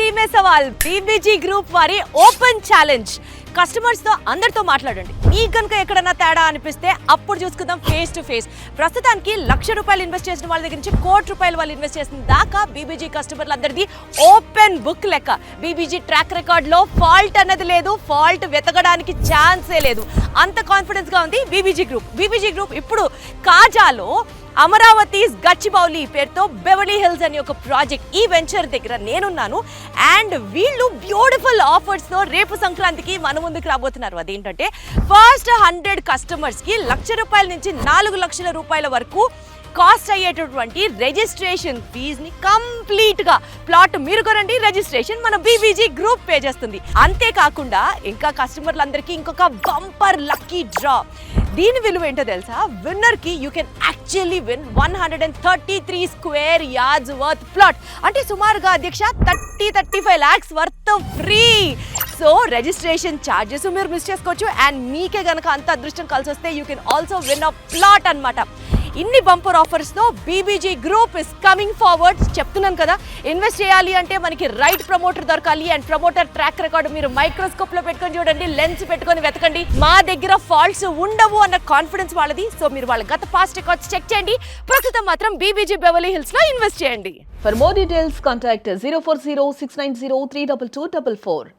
सवाल में सवाल बीबीजी ग्रुप वारी ओपन चैलेंज కస్టమర్స్ తో అందరితో మాట్లాడండి. మీకు గనుక ఎక్కడన్నా తేడా అనిపిస్తే అప్పుడు చూసుకుందాం ఫేస్ టు ఫేస్. ప్రస్తుతానికి ₹1,00,000 ఇన్వెస్ట్ చేసిన వాళ్ళ దగ్గర నుంచి ₹1,00,00,000 వాళ్ళు ఇన్వెస్ట్ చేసిన దాకా బీబీజీ కస్టమర్లు అందరిది ఓపెన్ బుక్ లెక్క. బీబీజీ ట్రాక్ రికార్డ్ లో ఫాల్ట్ అన్నది లేదు, ఫాల్ట్ వెతకడానికి ఛాన్సే లేదు. అంత కాన్ఫిడెన్స్ గా ఉంది బీబీజీ గ్రూప్. బీబీజీ గ్రూప్ ఇప్పుడు కాజాలో అమరావతిస్ గచ్చిబౌలి పేరుతో బెవర్లీ హిల్స్ అనే ఒక ప్రాజెక్ట్, ఈ వెంచర్ దగ్గర నేనున్నాను. అండ్ వీళ్ళు బ్యూటిఫుల్ ఆఫర్స్ తో రేపు సంక్రాంతికి మన ముందుకు రాబోతున్నారు. అదేంటంటే ఫస్ట్ 100 కస్టమర్స్ కి ₹1,00,000 నుంచి ₹4,00,000 వరకు కాస్ట్ అయ్యేటటువంటి రిజిస్ట్రేషన్ ఫీజ్ ని కంప్లీట్ గా ప్లాట్ మీరు కొనండి, రిజిస్ట్రేషన్ మన బీబీజీ గ్రూప్ పే చేస్తుంది. అంతేకాకుండా ఇంకా కస్టమర్లందరికీ ఇంకొక బంపర్ లక్కీ డ్రా. దీని విలువ ఏంటో తెలుసా? విన్నర్ కి you can actually win 133 square yards worth plot. అంటే సుమారుగా అధ్యక్ష 30-35 lakhs worth free. So registration charges మీరు మిస్ చేసుకోవచ్చు. అండ్ మీకే గనక అంత అదృష్టం కలిసి వస్తే you can also win a plot అన్నమాట. ఇన్ని బంపర్ ఆఫర్స్ తో BBG group is coming forward. చెప్తున్నాను కదా, ఇన్వెస్ట్ చేయాలి అంటే మనకి రైట్ ప్రమోటర్ దొరకాలి. అండ్ ప్రమోటర్ ట్రాక్ రికార్డ్ మీరు మైక్రోస్కోప్ లో పెట్టుకొని చూడండి, లెన్స్ పెట్టుకొని వెతకండి. మా దగ్గర ఫాల్ట్స్ ఉండవు అన్న కాన్ఫిడెన్స్ వాళ్ళది. సో మీరు వాళ్ళ గత పాస్ట్ రికార్డ్స్ చెక్ చేయండి. ప్రస్తుతం మాత్రం బీబీజీ బెవర్లీ హిల్స్ లో ఇన్వెస్ట్ చేయండి. For more details, contact 040 690 32244.